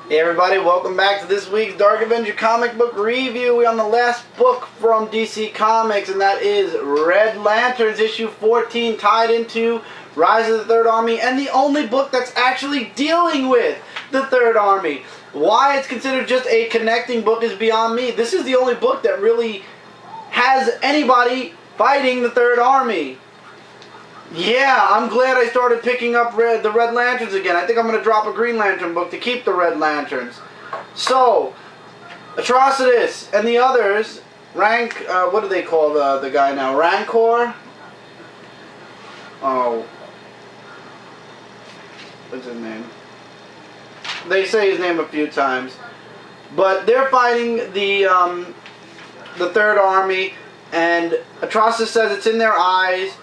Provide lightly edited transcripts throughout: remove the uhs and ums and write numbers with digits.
Hey everybody, welcome back to this week's Dark Avenger Comic Book review. We're on the last book from DC Comics, and that is Red Lanterns issue 14, tied into Rise of the Third Army, and the only book that's actually dealing with the Third Army. Why it's considered just a connecting book is beyond me. This is the only book that really has anybody fighting the Third Army. Yeah, I'm glad I started picking up the Red Lanterns again. I think I'm going to drop a Green Lantern book to keep the Red Lanterns. So, Atrocitus and the others, what do they call the guy now? Rancor? Oh. What's his name? They say his name a few times. But they're fighting the Third Army, and Atrocitus says it's in their eyes.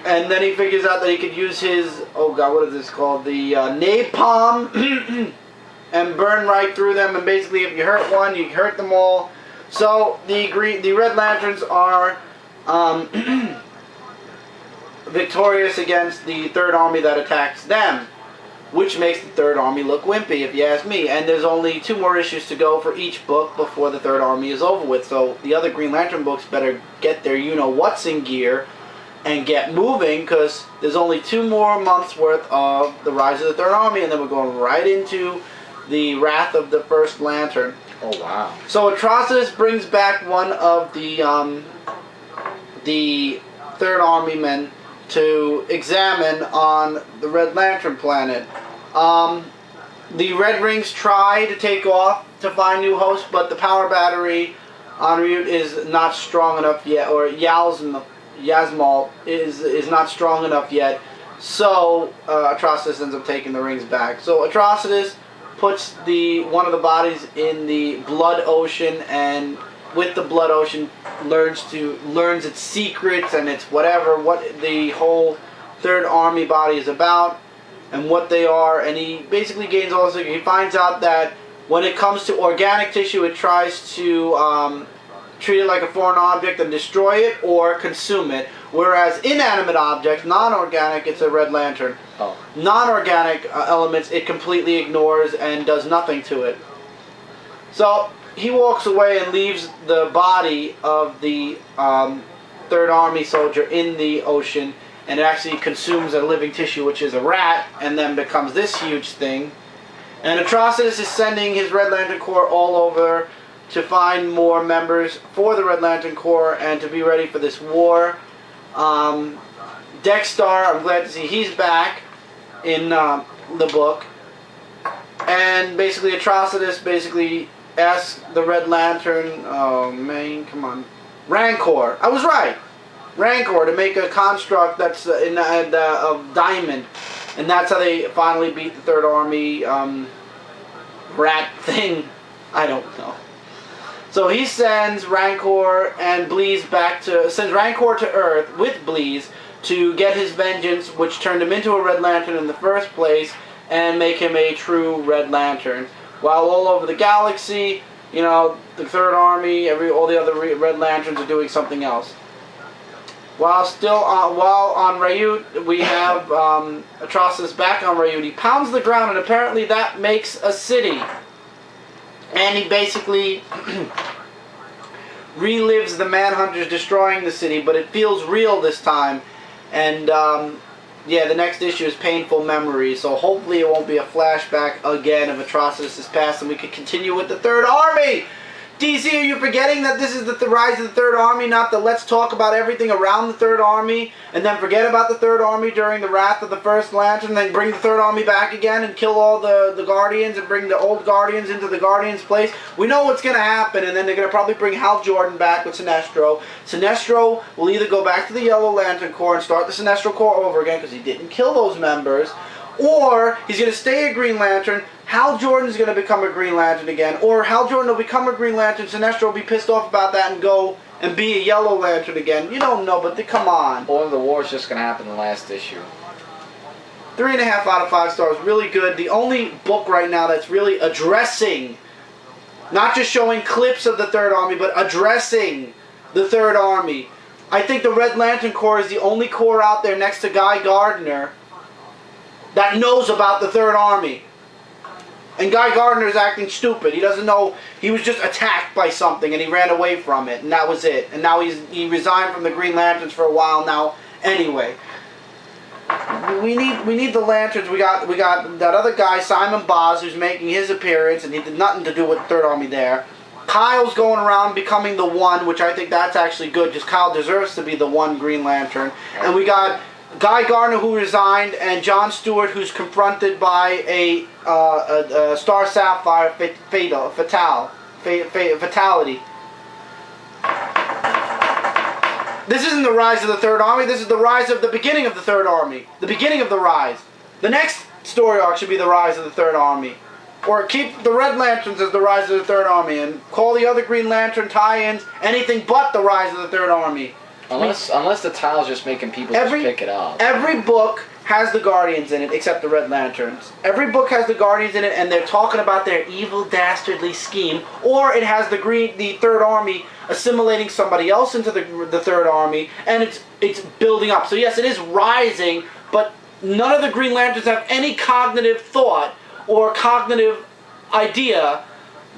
And then he figures out that he could use his, oh god, what is this called? The napalm and burn right through them. And basically, if you hurt one, you hurt them all. So the Red Lanterns are victorious against the Third Army that attacks them, which makes the Third Army look wimpy, if you ask me. And there's only 2 more issues to go for each book before the Third Army is over with. So the other Green Lantern books better get their you-know-what's in gear and get moving, because there's only 2 more months worth of the Rise of the Third Army, and then we're going right into the Wrath of the First Lantern. Oh, wow. So Atrocitus brings back one of the Third Army men to examine on the Red Lantern planet. The Red Rings try to take off to find new hosts, but the power battery en route is not strong enough yet, or Yasmal is not strong enough yet. So Atrocitus ends up taking the rings back. So Atrocitus puts one of the bodies in the Blood Ocean, and with the Blood Ocean learns its secrets and its whatever, what the whole Third Army body is about and what they are, and he basically gains all this. He finds out that when it comes to organic tissue, it tries to treat it like a foreign object and destroy it or consume it, whereas inanimate objects, non-organic, it's a Red Lantern. Oh. Non-organic elements it completely ignores and does nothing to it. So he walks away and leaves the body of the Third Army soldier in the ocean, and it actually consumes a living tissue, which is a rat, and then becomes this huge thing. And Atrocitus is sending his Red Lantern Corps all over to find more members for the Red Lantern Corps and to be ready for this war. Dexter, I'm glad to see he's back in the book. And basically Atrocitus asks the Red Lantern, oh man, come on, Rancor, I was right, Rancor, to make a construct that's of diamond, and that's how they finally beat the Third Army rat thing. I don't know. So he sends Rancor and Bleez sends Rancor to Earth with Bleez to get his vengeance, which turned him into a Red Lantern in the first place, and make him a true Red Lantern. While all over the galaxy, you know, the Third Army, all the other Red Lanterns are doing something else. While on Ryut, we have Atrocitus back on Ryut. He pounds the ground, and apparently that makes a city. And he basically relives the Manhunters destroying the city, but it feels real this time. And yeah, the next issue is Painful Memories, so hopefully it won't be a flashback again of Atrocitus' past, and we can continue with the Third Army! DC, are you forgetting that this is the Rise of the Third Army, not the let's talk about everything around the Third Army, and then forget about the Third Army during the Wrath of the First Lantern, and then bring the Third Army back again and kill all the Guardians and bring the old Guardians into the Guardians' place? We know what's going to happen, and then they're going to probably bring Hal Jordan back with Sinestro. Sinestro will either go back to the Yellow Lantern Corps and start the Sinestro Corps over again, because he didn't kill those members, or he's going to stay a Green Lantern. Hal Jordan's going to become a Green Lantern again, or Hal Jordan will become a Green Lantern, Sinestro will be pissed off about that and go and be a Yellow Lantern again. You don't know, but come on. Or the war's just going to happen in the last issue. 3.5 out of 5 stars, really good. The only book right now that's really addressing, not just showing clips of the Third Army, but addressing the Third Army. I think the Red Lantern Corps is the only corps out there next to Guy Gardner that knows about the Third Army. And Guy Gardner's acting stupid. He doesn't know he was just attacked by something and he ran away from it, and that was it. And now he resigned from the Green Lanterns for a while now. Anyway, we need the Lanterns. We got that other guy, Simon Boz, who's making his appearance, and he did nothing to do with the Third Army there. Kyle's going around becoming the one, which I think that's actually good, because Kyle deserves to be the one Green Lantern. And we got Guy Gardner, who resigned, and John Stewart, who's confronted by a Star Sapphire fatality. This isn't the rise of the Third Army. This is the rise of the beginning of the Third Army. The beginning of the rise. The next story arc should be the rise of the Third Army. Or keep the Red Lanterns as the rise of the Third Army and call the other Green Lantern tie-ins anything but the rise of the Third Army. Unless the title's just making people just pick it up. Every book has the Guardians in it, except the Red Lanterns. Every book has the Guardians in it, and they're talking about their evil, dastardly scheme. Or it has the Third Army assimilating somebody else into the Third Army, and it's building up. So yes, it is rising, but none of the Green Lanterns have any cognitive thought or cognitive idea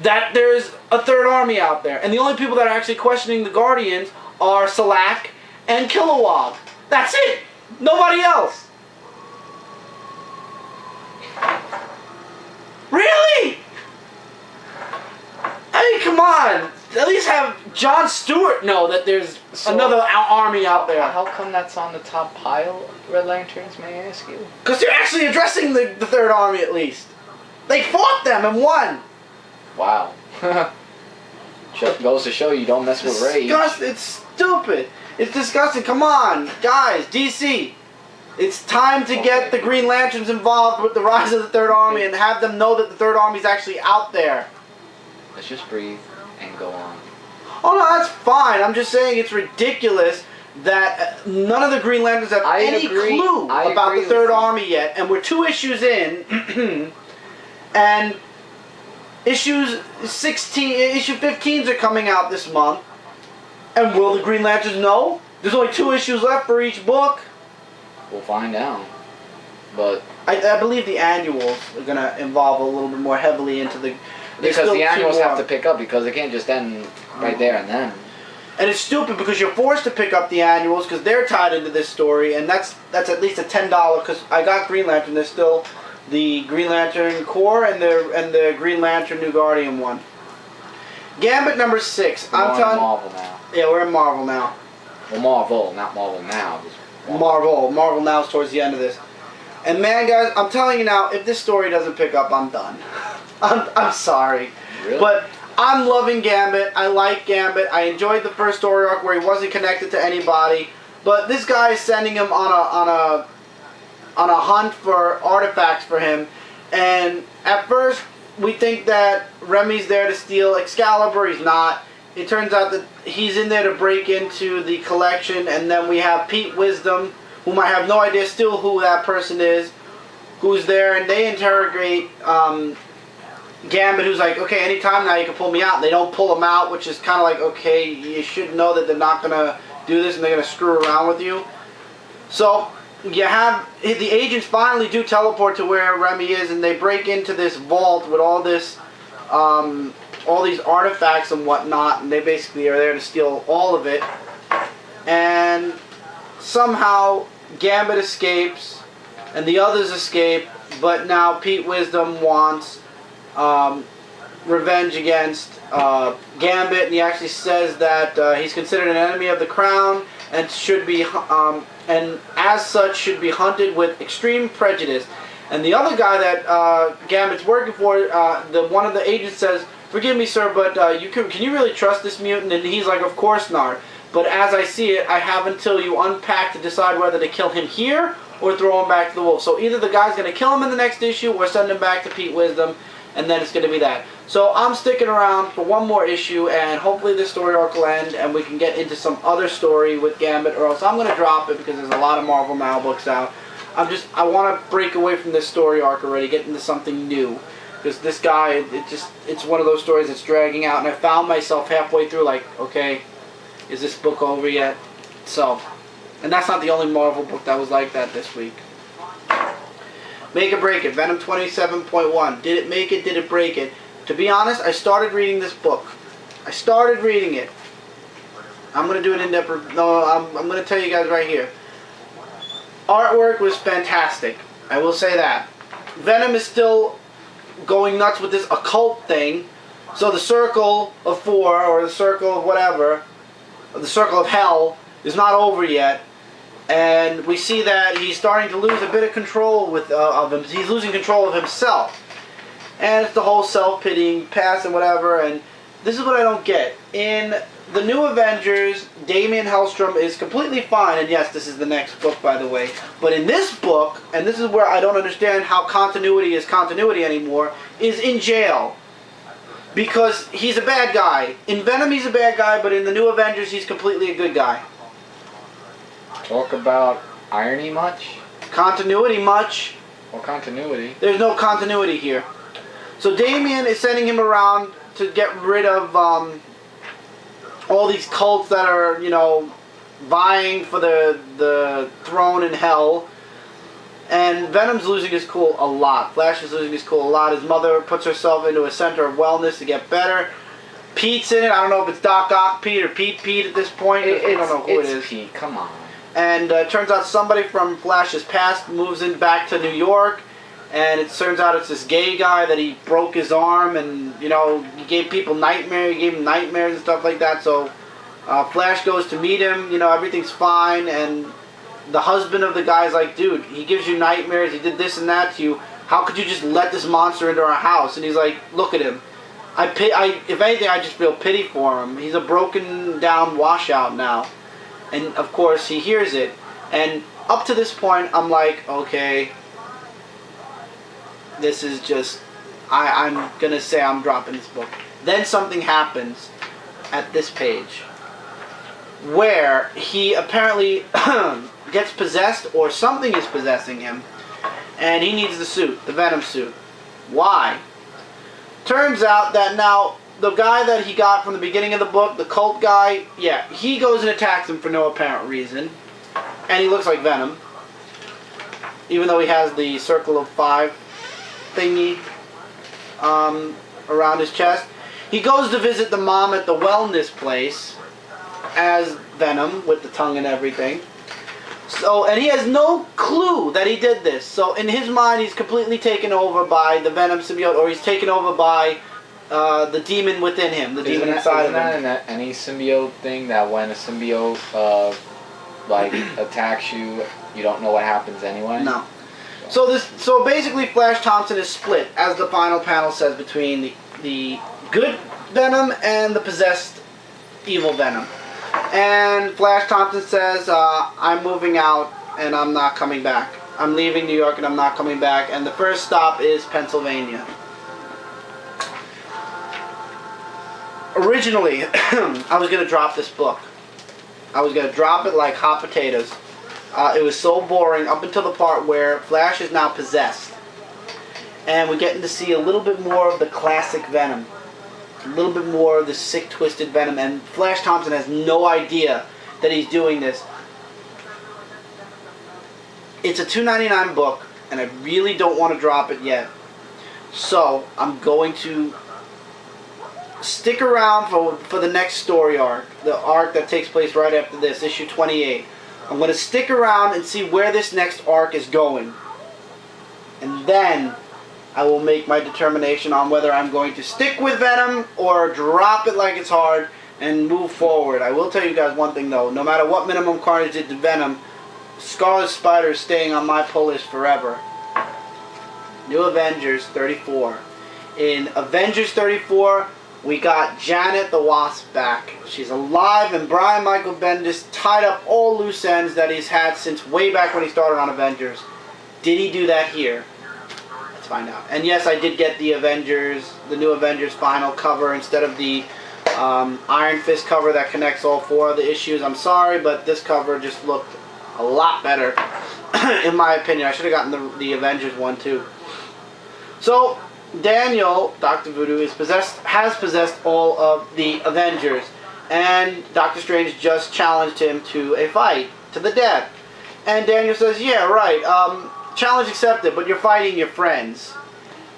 that there's a Third Army out there. And the only people that are actually questioning the Guardians are Salak and Kilowog. That's it. Nobody else. Really? I mean, come on. At least have John Stewart know that there's another army out there. How come that's on the top pile, Red Lanterns, may I ask you? Because they're actually addressing the Third Army at least. They fought them and won. Wow. Just goes to show you don't mess with rage. It's stupid. It's disgusting. Come on, guys, DC. It's time to get the Green Lanterns involved with the rise of the Third Army and have them know that the Third Army is actually out there. Let's just breathe and go on. Oh no, that's fine. I'm just saying it's ridiculous that none of the Green Lanterns have any clue about the Third Army yet, and we're 2 issues in, and issue 15s are coming out this month, and will the Green Lanterns know? There's only 2 issues left for each book. We'll find out. But I believe the annuals are going to involve a little bit more heavily into the... Because the annuals have to pick up, because they can't just end right there and then. And it's stupid because you're forced to pick up the annuals because they're tied into this story, and that's at least a $10, because I got Green Lantern. There's still the Green Lantern Corps and the Green Lantern New Guardian one. Gambit number 6. I'm telling Marvel now. Yeah, we're in Marvel now. Well, Marvel, not Marvel now. Marvel now is towards the end of this. And man, guys, I'm telling you now, if this story doesn't pick up, I'm done. I'm sorry. Really? But I'm loving Gambit. I like Gambit. I enjoyed the first story arc where he wasn't connected to anybody. But this guy is sending him on a hunt for artifacts for him. And at first, we think that Remy's there to steal Excalibur. He's not. It turns out that he's in there to break into the collection, and then we have Pete Wisdom, whom I have no idea still who that person is, who's there, and they interrogate Gambit, who's like, okay, anytime now you can pull me out. And they don't pull him out, which is kind of like, okay, you should know that they're not going to do this and they're going to screw around with you. So you have, the agents finally do teleport to where Remy is, and they break into this vault with all this, all these artifacts and whatnot, and they basically are there to steal all of it. And somehow Gambit escapes, and the others escape, but now Pete Wisdom wants revenge against Gambit, and he actually says that he's considered an enemy of the crown and should be, and as such should be hunted with extreme prejudice. And the other guy that Gambit's working for, one of the agents says, "Forgive me, sir, but can you really trust this mutant?" And he's like, "Of course not. But as I see it, I have until you unpack to decide whether to kill him here or throw him back to the wolves." So either the guy's going to kill him in the next issue or send him back to Pete Wisdom, and then it's going to be that. So I'm sticking around for one more issue, and hopefully this story arc will end and we can get into some other story with Gambit, or else I'm going to drop it because there's a lot of Marvel Now books out. I want to break away from this story arc already, get into something new. Because this guy, it's one of those stories that's dragging out, and I found myself halfway through like, okay, is this book over yet? So, and that's not the only Marvel book that was like that this week. Make it, break it. Venom 27.1. Did it make it? Did it break it? To be honest, I started reading this book. I started reading it. I'm going to do an in-depth... No, I'm going to tell you guys right here. Artwork was fantastic. I will say that. Venom is still going nuts with this occult thing. So the circle of 4, or the circle of whatever, the circle of hell, is not over yet. And we see that he's starting to lose a bit of control of him. He's losing control of himself. And it's the whole self-pitying past and whatever. And this is what I don't get. In the New Avengers, Damian Hellstrom is completely fine. And yes, this is the next book, by the way. But in this book, and this is where I don't understand how continuity is continuity anymore, is in jail. Because he's a bad guy. In Venom, he's a bad guy, but in the New Avengers, he's completely a good guy. Talk about irony much? Continuity much. Well, continuity. There's no continuity here. So Damian is sending him around to get rid of all these cults that are, you know, vying for the throne in hell. And Venom's losing his cool a lot. Flash is losing his cool a lot. His mother puts herself into a center of wellness to get better. Pete's in it. I don't know if it's Doc Ock Pete or Pete at this point. I don't know who it is. Pete, come on. And it turns out somebody from Flash's past moves in back to New York. And it turns out it's this gay guy that he broke his arm. And, you know, he gave people nightmares. He gave him nightmares and stuff like that. So Flash goes to meet him. You know, everything's fine. And the husband of the guy's like, dude, he gives you nightmares. He did this and that to you. How could you just let this monster into our house? And he's like, look at him. If anything, I just feel pity for him. He's a broken down washout now. And, of course, he hears it. And up to this point, I'm like, okay, this is just... I'm going to say I'm dropping this book. Then something happens at this page where he apparently gets possessed, or something is possessing him, and he needs the suit, the Venom suit. Why? Turns out that now... the guy that he got from the beginning of the book, the cult guy, yeah, he goes and attacks him for no apparent reason. And he looks like Venom. Even though he has the circle of 5 thingy around his chest. He goes to visit the mom at the wellness place as Venom, with the tongue and everything. So, and he has no clue that he did this. So in his mind, he's completely taken over by the Venom symbiote, or he's taken over by... the demon within him, the demon inside of him. Isn't that in any symbiote thing that when a symbiote like attacks you, you don't know what happens anyway? No. So basically, Flash Thompson is split, as the final panel says, between the good Venom and the possessed evil Venom. And Flash Thompson says, I'm moving out and I'm not coming back. I'm leaving New York and I'm not coming back. And the first stop is Pennsylvania. Originally, I was going to drop this book. I was going to drop it like hot potatoes. It was so boring up until the part where Flash is now possessed. And we're getting to see a little bit more of the classic Venom. A little bit more of the sick, twisted Venom. And Flash Thompson has no idea that he's doing this. It's a $2.99 book, and I really don't want to drop it yet. So, I'm going to... stick around for the next story arc, the arc that takes place right after this, issue 28. I'm going to stick around and see where this next arc is going. And then I will make my determination on whether I'm going to stick with Venom or drop it like it's hard and move forward. I will tell you guys one thing though, no matter what Minimum Carnage did to Venom, Scarlet Spider is staying on my pull list forever. New Avengers 34. In Avengers 34, we got Janet the Wasp back. She's alive, and Brian Michael Bendis tied up all loose ends that he's had since way back when he started on Avengers. Did he do that here? Let's find out. And yes, I did get the Avengers, the New Avengers final cover instead of the Iron Fist cover that connects all 4 of the issues. I'm sorry, but this cover just looked a lot better, in my opinion. I should have gotten the Avengers one too. So, Daniel, Dr. Voodoo, has possessed all of the Avengers, and Doctor Strange just challenged him to a fight, to the death. And Daniel says, yeah, right, challenge accepted, but you're fighting your friends.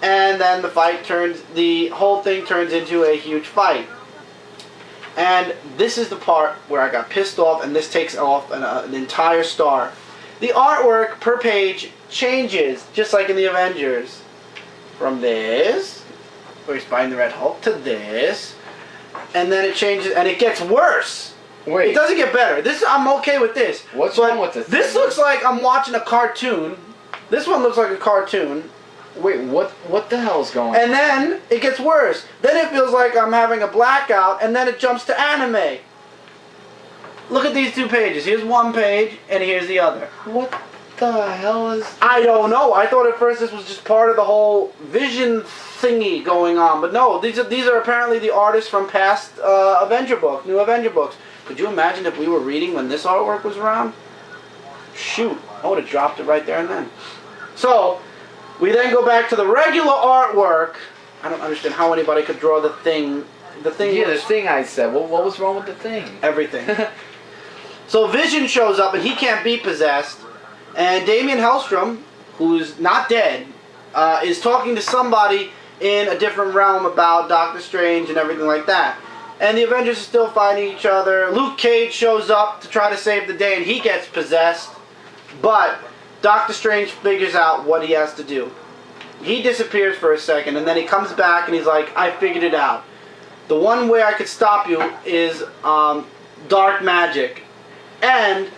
And then the whole thing turns into a huge fight. And this is the part where I got pissed off, and this takes off an entire star. The artwork per page changes, just like in the Avengers. From this, where he's fighting the Red Hulk, to this. And then it changes, and it gets worse. Wait. It doesn't get better. I'm okay with this. What's wrong with this? This looks like I'm watching a cartoon. This one looks like a cartoon. Wait, what the hell is going on? And then it gets worse. Then it feels like I'm having a blackout, and then it jumps to anime. Look at these two pages. Here's one page, and here's the other. What the hell is... I don't know. I thought at first this was just part of the whole Vision thingy going on, but no. These are apparently the artists from past new Avenger books. Could you imagine if we were reading when this artwork was around? Shoot, I would have dropped it right there and then. So, we then go back to the regular artwork. I don't understand how anybody could draw the thing. The thing. Yeah, the thing I said. What was wrong with the thing? Everything. So Vision shows up and he can't be possessed. And Damien Hellstrom, who's not dead, is talking to somebody in a different realm about Doctor Strange and everything like that. And the Avengers are still fighting each other. Luke Cage shows up to try to save the day and he gets possessed. But Doctor Strange figures out what he has to do. He disappears for a second and then he comes back and he's like, I figured it out. The one way I could stop you is dark magic. And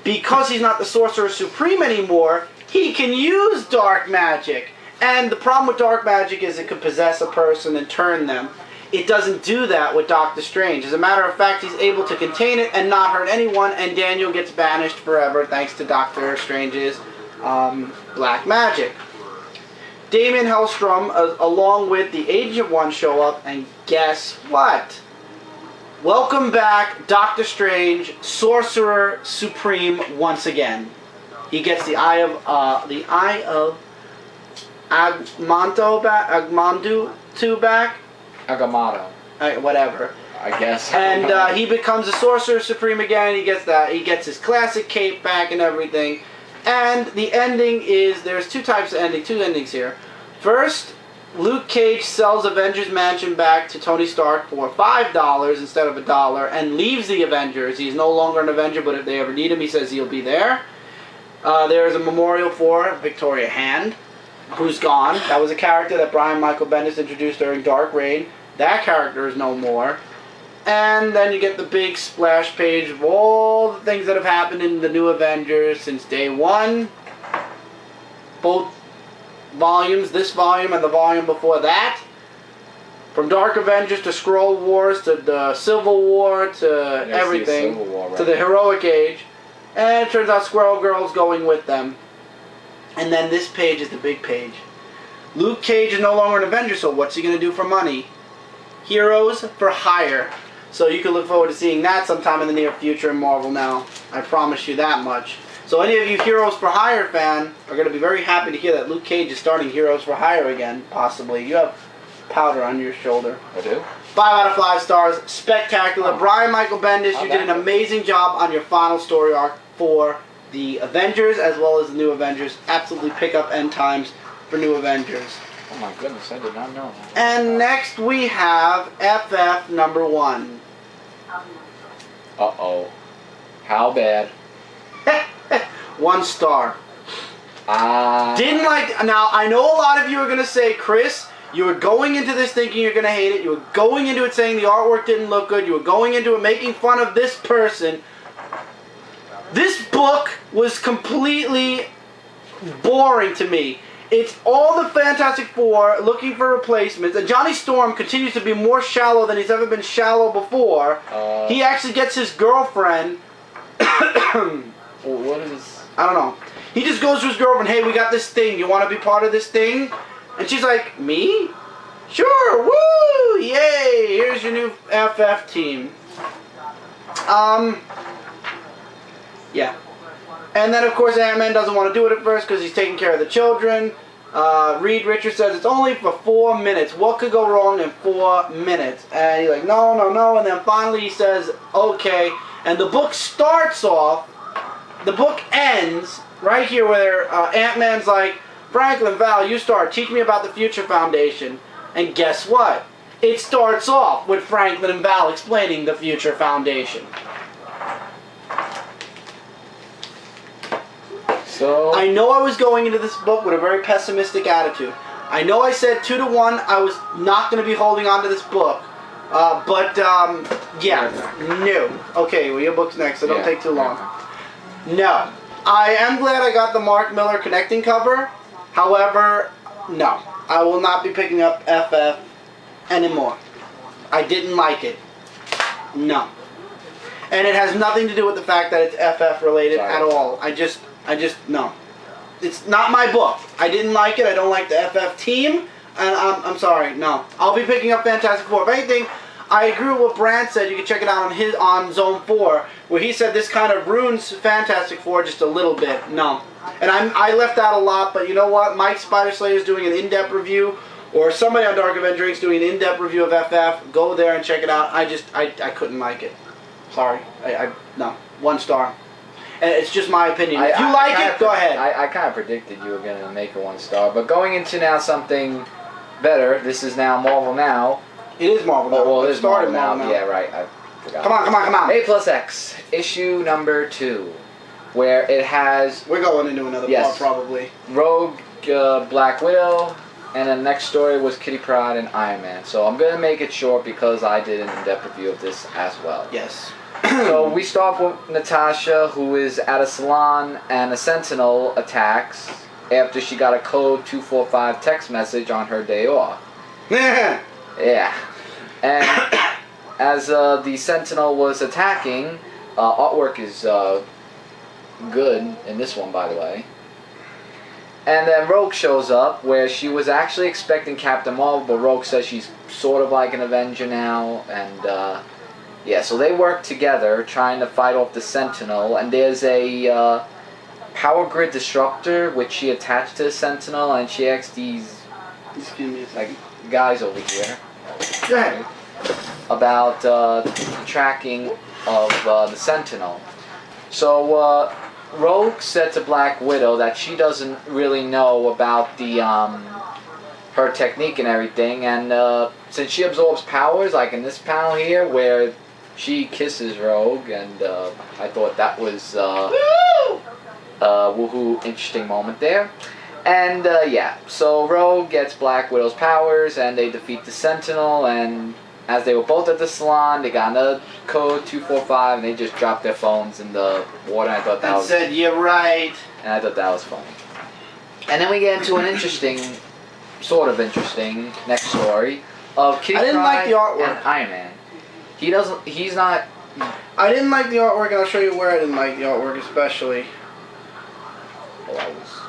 because he's not the Sorcerer Supreme anymore, he can use dark magic. And the problem with dark magic is it could possess a person and turn them. It doesn't do that with Doctor Strange. As a matter of fact, he's able to contain it and not hurt anyone, and Daniel gets banished forever thanks to Doctor Strange's black magic. Damien Hellstrom, along with the Agent One, show up, and guess what? Welcome back, Doctor Strange, Sorcerer Supreme once again. He gets the Eye of Agamotto back. Agamotto. Whatever. I guess. And he becomes a Sorcerer Supreme again. He gets that. He gets his classic cape back and everything. And the ending is, there's two endings here. First, Luke Cage sells Avengers Mansion back to Tony Stark for $5 instead of $1 and leaves the Avengers. He's no longer an Avenger, but if they ever need him, he says he'll be there. There's a memorial for Victoria Hand, who's gone. That was a character that Brian Michael Bendis introduced during Dark Reign. That character is no more. And then you get the big splash page of all the things that have happened in the new Avengers since day one. Both volumes, this volume and the volume before that. From Dark Avengers to Skrull Wars to the Civil War to everything. War, to the Heroic Age. And it turns out Squirrel Girl's going with them. And then this page is the big page. Luke Cage is no longer an Avenger, so what's he going to do for money? Heroes for Hire. So you can look forward to seeing that sometime in the near future in Marvel now. I promise you that much. So any of you Heroes for Hire fan are going to be very happy to hear that Luke Cage is starting Heroes for Hire again, possibly. You have powder on your shoulder. I do? 5 out of 5 stars. Spectacular. Oh. Brian Michael Bendis, you did an amazing job on your final story arc for the Avengers as well as the New Avengers. Absolutely pick up end times for New Avengers. Oh my goodness, I did not know that. And next we have FF number 1. Uh-oh. How bad? 1 star. Didn't like... Now, I know a lot of you are going to say, Chris, you were going into this thinking you're going to hate it. You were going into it saying the artwork didn't look good. You were going into it making fun of this person. This book was completely boring to me. It's all the Fantastic Four looking for replacements. And Johnny Storm continues to be more shallow than he's ever been shallow before. He actually gets his girlfriend... Well, what is... I don't know. He just goes to his girlfriend, hey, we got this thing. You want to be part of this thing? And she's like, me? Sure, woo! Yay! Here's your new FF team. Yeah. And then, of course, Ant-Man doesn't want to do it at first because he's taking care of the children. Reed Richards says it's only for 4 minutes. What could go wrong in 4 minutes? And he's like, no, no, no. And then finally he says, okay. And the book starts off, the book ends right here where Ant-Man's like, Franklin, Val, you start. Teach me about the Future Foundation. And guess what? It starts off with Franklin and Val explaining the Future Foundation. So I know I was going into this book with a very pessimistic attitude. I know I said 2-1. I was not going to be holding on to this book. Yeah, no. Okay, well, your book's next, so don't take too long. No. I am glad I got the Mark Miller connecting cover. However, no. I will not be picking up FF anymore. I didn't like it. No. And it has nothing to do with the fact that it's FF related at all. I just, no. It's not my book. I didn't like it. I don't like the FF team. And I'm sorry, no. I'll be picking up Fantastic Four. If anything, I agree with what Brand said. You can check it out on Zone 4, where he said this kind of ruins Fantastic Four just a little bit. No. And I left out a lot, but you know what? Mike Spider-Slayer is doing an in-depth review, or somebody on Dark Avenger is doing an in-depth review of FF. Go there and check it out. I couldn't like it. Sorry. No. 1 star. And it's just my opinion. If you like it, go ahead. I kind of predicted you were going to make it 1 star, but going into now something better, this is now Marvel Now. It is Marvel Now. Well, it is Marvel Now. Yeah, right. I forgot. Come on. A+X, issue number 2, where it has... We're going into another part, probably. Rogue, Black Widow, and the next story was Kitty Pryde and Iron Man. So I'm going to make it short because I did an in-depth review of this as well. Yes. So we start with Natasha, who is at a salon, and a Sentinel attacks after she got a code 245 text message on her day off. Yeah. And as the Sentinel was attacking, artwork is good in this one, by the way. And then Rogue shows up, where she was actually expecting Captain Marvel, but Rogue says she's sort of like an Avenger now, and yeah, so they work together trying to fight off the Sentinel, and there's a power grid disruptor which she attached to the Sentinel, and she asks these guys over here about the tracking of the Sentinel. So Rogue said to Black Widow that she doesn't really know about the her technique and everything, and since she absorbs powers, like in this panel here where she kisses Rogue, and I thought that was woohoo, interesting moment there. And yeah, so Rogue gets Black Widow's powers, and they defeat the Sentinel, and as they were both at the salon, they got another code 245, and they just dropped their phones in the water. I thought that was... said, "You're right." And I thought that was funny. And then we get into an interesting, sort of interesting, next story of Kitty Pryde like the artwork. and Iron Man. He's not... I didn't like the artwork, and I'll show you where I didn't like the artwork, especially. Oh, I was...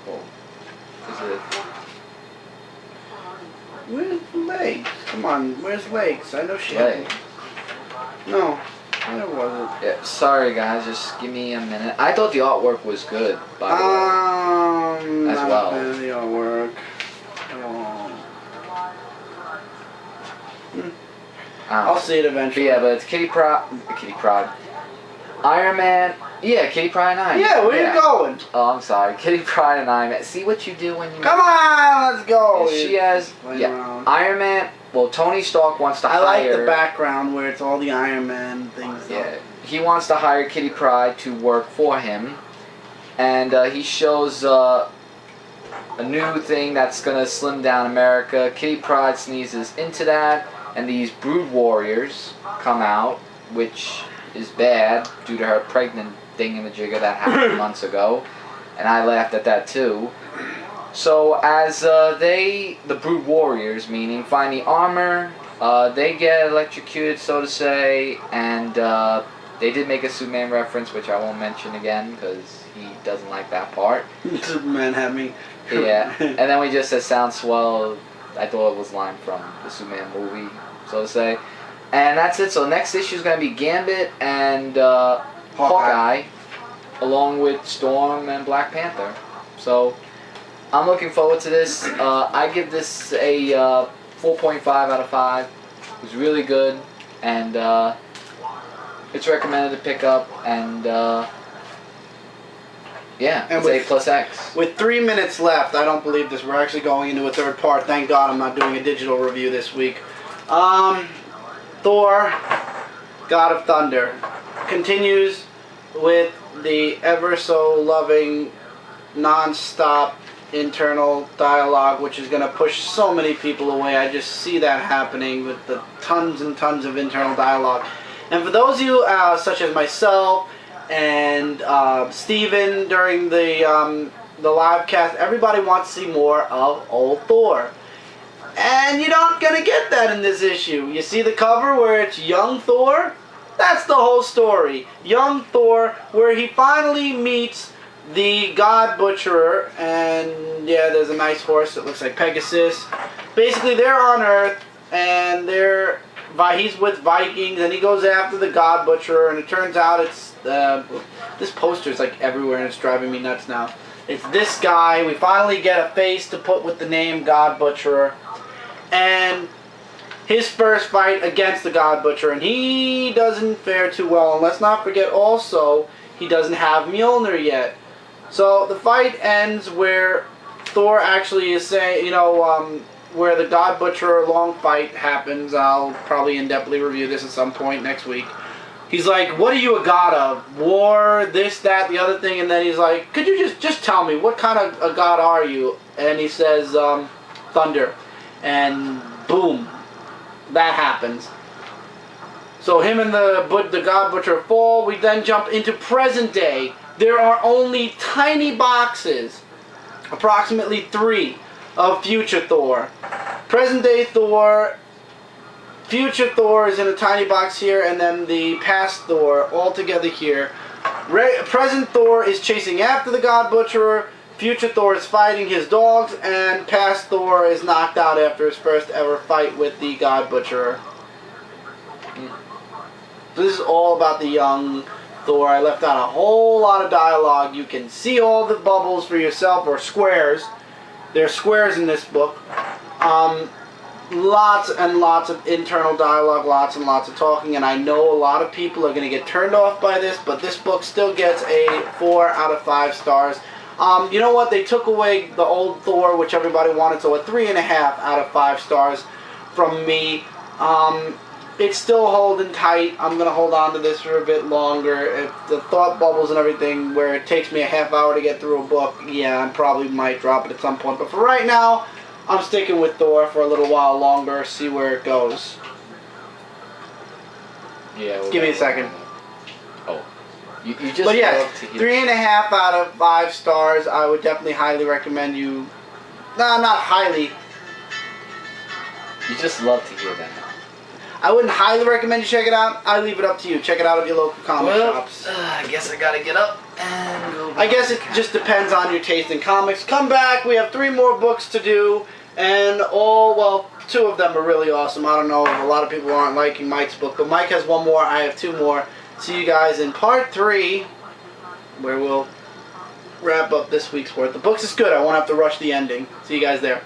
Oh. Is it... Where's legs? Come on, where's legs? I know she Leg. No, where was it? Yeah, sorry guys, just give me a minute. I thought the artwork was good, by the way. As well. Not a fan of the artwork. I'll see it eventually. But yeah, but it's Kitty Pryde. Iron Man. Yeah, Kitty Pryde and Iron Man. Yeah, where you going? Oh, I'm sorry. Kitty Pryde and Iron Man. See what you do when you... Come on, let's go. She has... Yeah, Iron Man... Well, Tony Stark wants to hire... I like the background where it's all the Iron Man things. Yeah, he wants to hire Kitty Pryde to work for him. And he shows a new thing that's going to slim down America. Kitty Pryde sneezes into that, and these Brood Warriors come out, which is bad due to her pregnant thingamajigger that happened months ago, and I laughed at that too. So as the Brood Warriors, meaning find the armor, they get electrocuted, so to say, and they did make a Superman reference, which I won't mention again because he doesn't like that part. Superman had me. Yeah, and then we just said sound swell. I thought it was a line from the Superman movie, so to say. And that's it. So next issue is going to be Gambit and Hawkeye, along with Storm and Black Panther. So I'm looking forward to this. I give this a 4.5 out of 5. It was really good, and it's recommended to pick up. And Yeah, And it's with- A plus X. With 3 minutes left, I don't believe this. We're actually going into a third part. Thank God I'm not doing a digital review this week. Thor, God of Thunder, continues with the ever so loving, non-stop internal dialogue, which is going to push so many people away. I just see that happening with the tons and tons of internal dialogue. And for those of you, such as myself and Steven during the live cast, everybody wants to see more of old Thor. And you're not going to get that in this issue. You see the cover where it's young Thor? That's the whole story. Young Thor, where he finally meets the God Butcherer, and yeah, there's a nice horse that looks like Pegasus. Basically, they're on Earth, and he's with Vikings, and he goes after the God Butcherer, and it turns out it's this poster's like everywhere, and it's driving me nuts now. It's this guy. We finally get a face to put with the name God Butcherer, and his first fight against the God Butcher, and he doesn't fare too well. And let's not forget also, he doesn't have Mjolnir yet. So the fight ends where Thor actually is saying, where the God Butcher long fight happens. I'll probably in-depthly review this at some point next week. He's like, what are you a god of? War, this, that, the other thing. And then he's like, could you just tell me, what kind of a god are you? And he says, thunder. And boom, that happens. So him and the God Butcher fall. We then jump into present day. There are only tiny boxes, approximately 3, of future Thor. Present day Thor, future Thor is in a tiny box here, and then the past Thor all together here. Present Thor is chasing after the God Butcherer. Future Thor is fighting his dogs, and past Thor is knocked out after his first ever fight with the God Butcherer. So this is all about the young Thor. I left out a whole lot of dialogue. You can see all the bubbles for yourself, or squares. There are squares in this book. Lots and lots of internal dialogue, lots and lots of talking, and I know a lot of people are going to get turned off by this, but this book still gets a 4 out of 5 stars. You know what? They took away the old Thor, which everybody wanted, so a 3.5 out of 5 stars from me. It's still holding tight. I'm going to hold on to this for a bit longer. If the thought bubbles and everything, where it takes me a half hour to get through a book, yeah, I probably might drop it at some point. But for right now, I'm sticking with Thor for a little while longer, see where it goes. Yeah. Give me a second. Oh. You just But yes, love to hear 3.5 out of 5 stars. I would definitely highly recommend you. No, not highly. You just love to hear that. I wouldn't highly recommend you check it out. I leave it up to you. Check it out at your local comic shops. I guess I gotta get up and go. I guess it just depends on your taste in comics. Come back. We have 3 more books to do, and 2 of them are really awesome. I don't know if a lot of people aren't liking Mike's book, but Mike has 1 more. I have 2 more. See you guys in part 3, where we'll wrap up this week's worth. The books is good. I won't have to rush the ending. See you guys there.